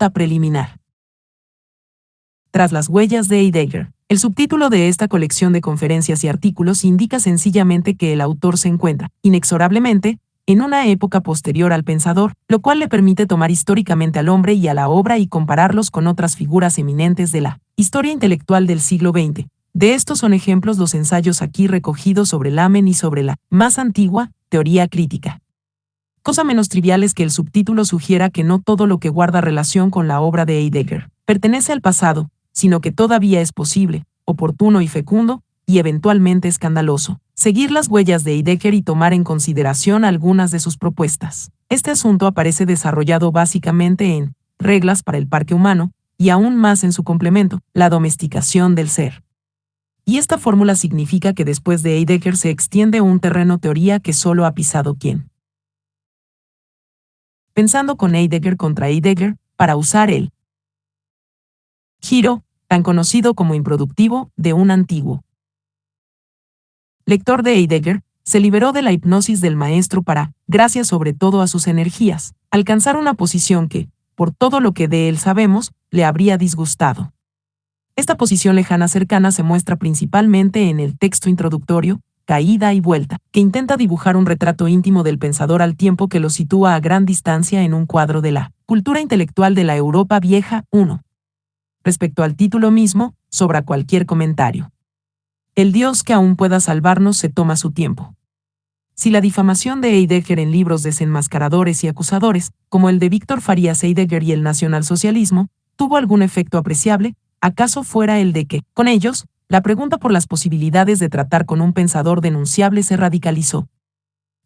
Nota preliminar. Tras las huellas de Heidegger. El subtítulo de esta colección de conferencias y artículos indica sencillamente que el autor se encuentra, inexorablemente, en una época posterior al pensador, lo cual le permite tomar históricamente al hombre y a la obra y compararlos con otras figuras eminentes de la historia intelectual del siglo XX. De estos son ejemplos los ensayos aquí recogidos sobre Lamen y sobre la más antigua teoría crítica. Cosa menos trivial es que el subtítulo sugiera que no todo lo que guarda relación con la obra de Heidegger pertenece al pasado, sino que todavía es posible, oportuno y fecundo, y eventualmente escandaloso, seguir las huellas de Heidegger y tomar en consideración algunas de sus propuestas. Este asunto aparece desarrollado básicamente en Reglas para el Parque Humano, y aún más en su complemento, La domesticación del ser. Y esta fórmula significa que después de Heidegger se extiende un terreno teoría que solo ha pisado quien. Pensando con Heidegger contra Heidegger, para usar el giro, tan conocido como improductivo, de un antiguo lector de Heidegger, se liberó de la hipnosis del maestro para, gracias sobre todo a sus energías, alcanzar una posición que, por todo lo que de él sabemos, le habría disgustado. Esta posición lejana cercana se muestra principalmente en el texto introductorio, Caída y Vuelta, que intenta dibujar un retrato íntimo del pensador al tiempo que lo sitúa a gran distancia en un cuadro de la cultura intelectual de la Europa vieja. 1. Respecto al título mismo, sobra cualquier comentario. El Dios que aún pueda salvarnos se toma su tiempo. Si la difamación de Heidegger en libros desenmascaradores y acusadores, como el de Víctor Farías Heidegger y el nacionalsocialismo, tuvo algún efecto apreciable, ¿acaso fuera el de que, con ellos, la pregunta por las posibilidades de tratar con un pensador denunciable se radicalizó?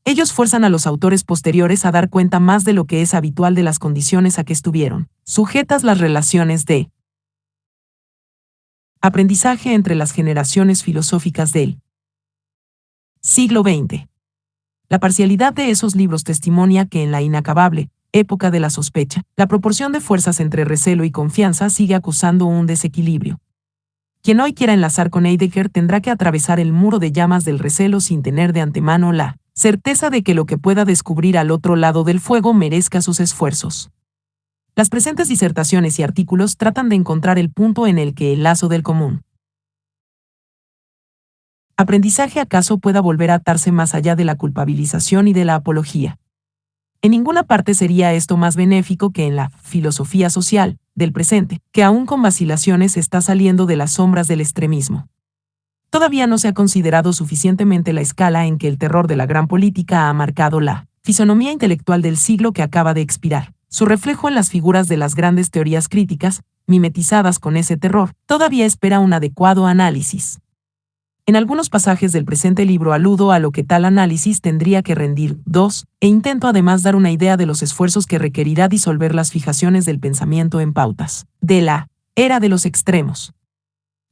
Ellos fuerzan a los autores posteriores a dar cuenta más de lo que es habitual de las condiciones a que estuvieron sujetas las relaciones de aprendizaje entre las generaciones filosóficas del siglo XX. La parcialidad de esos libros testimonia que en la inacabable época de la sospecha, la proporción de fuerzas entre recelo y confianza sigue acusando un desequilibrio. Quien hoy quiera enlazar con Heidegger tendrá que atravesar el muro de llamas del recelo sin tener de antemano la certeza de que lo que pueda descubrir al otro lado del fuego merezca sus esfuerzos. Las presentes disertaciones y artículos tratan de encontrar el punto en el que el lazo del común aprendizaje acaso pueda volver a atarse más allá de la culpabilización y de la apología. En ninguna parte sería esto más benéfico que en la filosofía social del presente, que aún con vacilaciones está saliendo de las sombras del extremismo. Todavía no se ha considerado suficientemente la escala en que el terror de la gran política ha marcado la fisonomía intelectual del siglo que acaba de expirar. Su reflejo en las figuras de las grandes teorías críticas, mimetizadas con ese terror, todavía espera un adecuado análisis. En algunos pasajes del presente libro aludo a lo que tal análisis tendría que rendir. 2. E intento además dar una idea de los esfuerzos que requerirá disolver las fijaciones del pensamiento en pautas de la era de los extremos.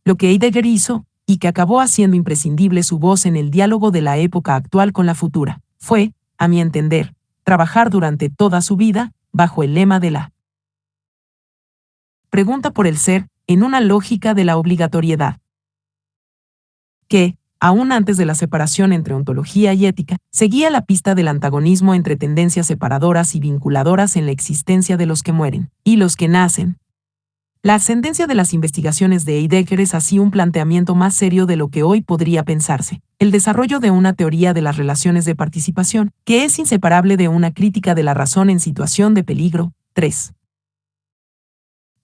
Lo que Heidegger hizo, y que acabó haciendo imprescindible su voz en el diálogo de la época actual con la futura, fue, a mi entender, trabajar durante toda su vida, bajo el lema de la pregunta por el ser, en una lógica de la obligatoriedad, que, aún antes de la separación entre ontología y ética, seguía la pista del antagonismo entre tendencias separadoras y vinculadoras en la existencia de los que mueren y los que nacen. La ascendencia de las investigaciones de Heidegger es así un planteamiento más serio de lo que hoy podría pensarse, el desarrollo de una teoría de las relaciones de participación, que es inseparable de una crítica de la razón en situación de peligro. 3.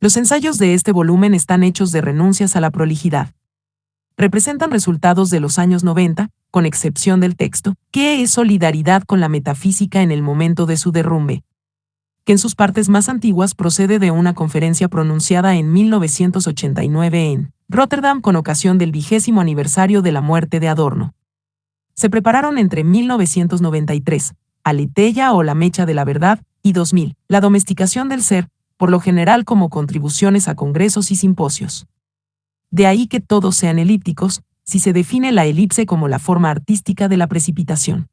Los ensayos de este volumen están hechos de renuncias a la prolijidad. Representan resultados de los años 90, con excepción del texto, que es solidaridad con la metafísica en el momento de su derrumbe, que en sus partes más antiguas procede de una conferencia pronunciada en 1989 en Rotterdam con ocasión del 20º aniversario de la muerte de Adorno. Se prepararon entre 1993, Aletheia o la mecha de la verdad, y 2000, La domesticación del ser, por lo general como contribuciones a congresos y simposios. De ahí que todos sean elípticos, si se define la elipse como la forma artística de la precipitación.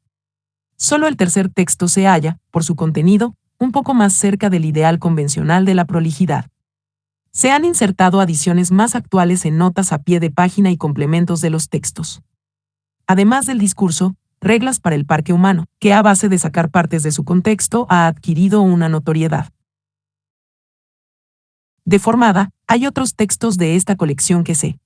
Solo el tercer texto se halla, por su contenido, un poco más cerca del ideal convencional de la prolijidad. Se han insertado adiciones más actuales en notas a pie de página y complementos de los textos. Además del discurso, Reglas para el Parque Humano, que a base de sacar partes de su contexto ha adquirido una notoriedad deformada, hay otros textos de esta colección que se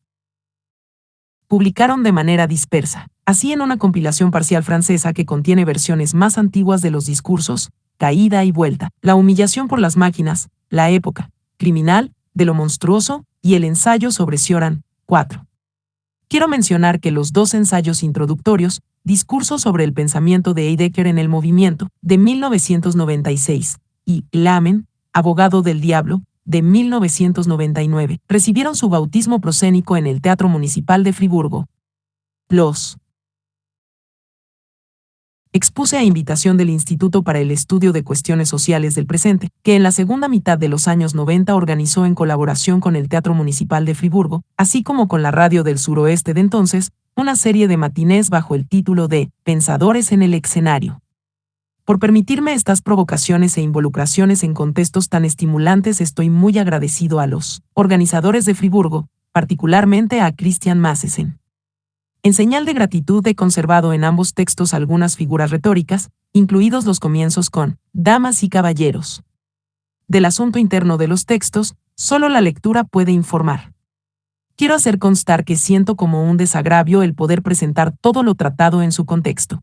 publicaron de manera dispersa, así en una compilación parcial francesa que contiene versiones más antiguas de los discursos, Caída y Vuelta, La humillación por las máquinas, La época criminal, de lo monstruoso y el ensayo sobre Cioran, 4. Quiero mencionar que los dos ensayos introductorios, Discurso sobre el pensamiento de Heidegger en el movimiento, de 1996, y Lamen, Abogado del Diablo, de 1999, recibieron su bautismo prosénico en el Teatro Municipal de Friburgo. Los expuse a invitación del Instituto para el Estudio de Cuestiones Sociales del Presente, que en la segunda mitad de los años 90 organizó en colaboración con el Teatro Municipal de Friburgo, así como con la radio del suroeste de entonces, una serie de matinés bajo el título de Pensadores en el Escenario. Por permitirme estas provocaciones e involucraciones en contextos tan estimulantes, estoy muy agradecido a los organizadores de Friburgo, particularmente a Christian Massesen. En señal de gratitud he conservado en ambos textos algunas figuras retóricas, incluidos los comienzos con damas y caballeros. Del asunto interno de los textos, solo la lectura puede informar. Quiero hacer constar que siento como un desagravio el poder presentar todo lo tratado en su contexto.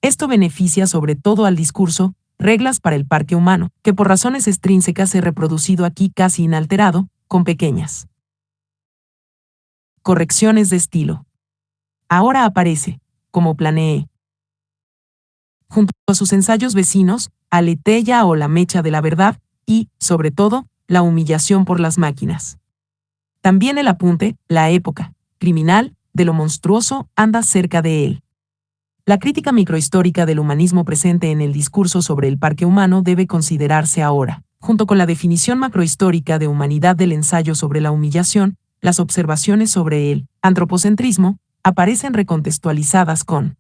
Esto beneficia sobre todo al discurso, Reglas para el Parque Humano, que por razones extrínsecas he reproducido aquí casi inalterado, con pequeñas correcciones de estilo. Ahora aparece, como planeé, junto a sus ensayos vecinos, Aletheia o La Mecha de la Verdad, y, sobre todo, La humillación por las máquinas. También el apunte, La época criminal, de lo monstruoso, anda cerca de él. La crítica microhistórica del humanismo presente en el discurso sobre el parque humano debe considerarse ahora, junto con la definición macrohistórica de humanidad del ensayo sobre la humillación, las observaciones sobre el antropocentrismo, aparecen recontextualizadas con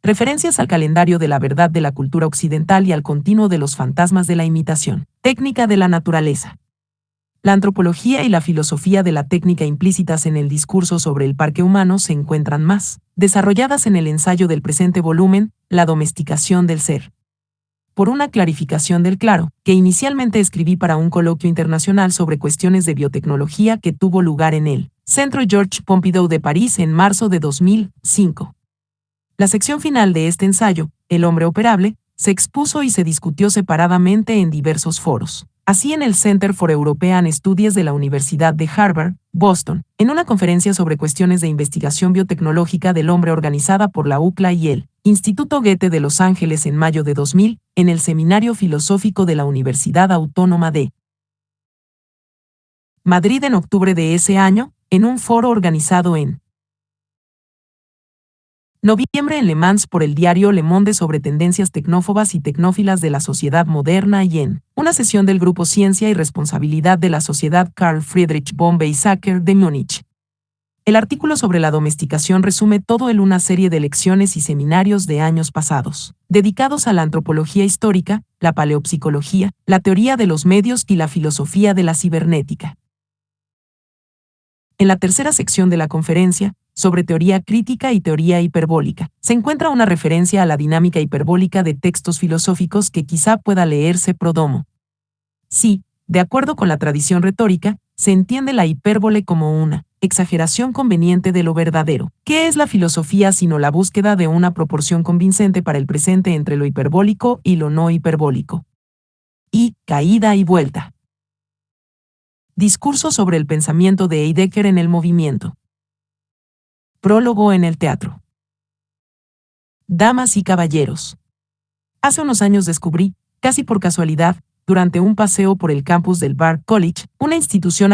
referencias al calendario de la verdad de la cultura occidental y al continuo de los fantasmas de la imitación, técnica de la naturaleza. La antropología y la filosofía de la técnica implícitas en el discurso sobre el parque humano se encuentran más desarrolladas en el ensayo del presente volumen, La domesticación del ser. Por una clarificación del claro, que inicialmente escribí para un coloquio internacional sobre cuestiones de biotecnología que tuvo lugar en el Centro Georges Pompidou de París en marzo de 2005. La sección final de este ensayo, El hombre operable, se expuso y se discutió separadamente en diversos foros. Así en el Center for European Studies de la Universidad de Harvard, Boston, en una conferencia sobre cuestiones de investigación biotecnológica del hombre organizada por la UCLA y el Instituto Goethe de Los Ángeles en mayo de 2000, en el Seminario Filosófico de la Universidad Autónoma de Madrid en octubre de ese año, en un foro organizado en noviembre en Le Mans por el diario Le Monde sobre tendencias tecnófobas y tecnófilas de la sociedad moderna y en una sesión del Grupo Ciencia y Responsabilidad de la Sociedad Carl Friedrich von Weizsäcker de Múnich. El artículo sobre la domesticación resume todo en una serie de lecciones y seminarios de años pasados, dedicados a la antropología histórica, la paleopsicología, la teoría de los medios y la filosofía de la cibernética. En la tercera sección de la conferencia, sobre teoría crítica y teoría hiperbólica, se encuentra una referencia a la dinámica hiperbólica de textos filosóficos que quizá pueda leerse pro domo. Sí, de acuerdo con la tradición retórica, se entiende la hipérbole como una exageración conveniente de lo verdadero. ¿Qué es la filosofía sino la búsqueda de una proporción convincente para el presente entre lo hiperbólico y lo no hiperbólico? Y caída y vuelta. Discurso sobre el pensamiento de Heidegger en el movimiento. Prólogo en el teatro. Damas y caballeros. Hace unos años descubrí, casi por casualidad, durante un paseo por el campus del Bard College, una institución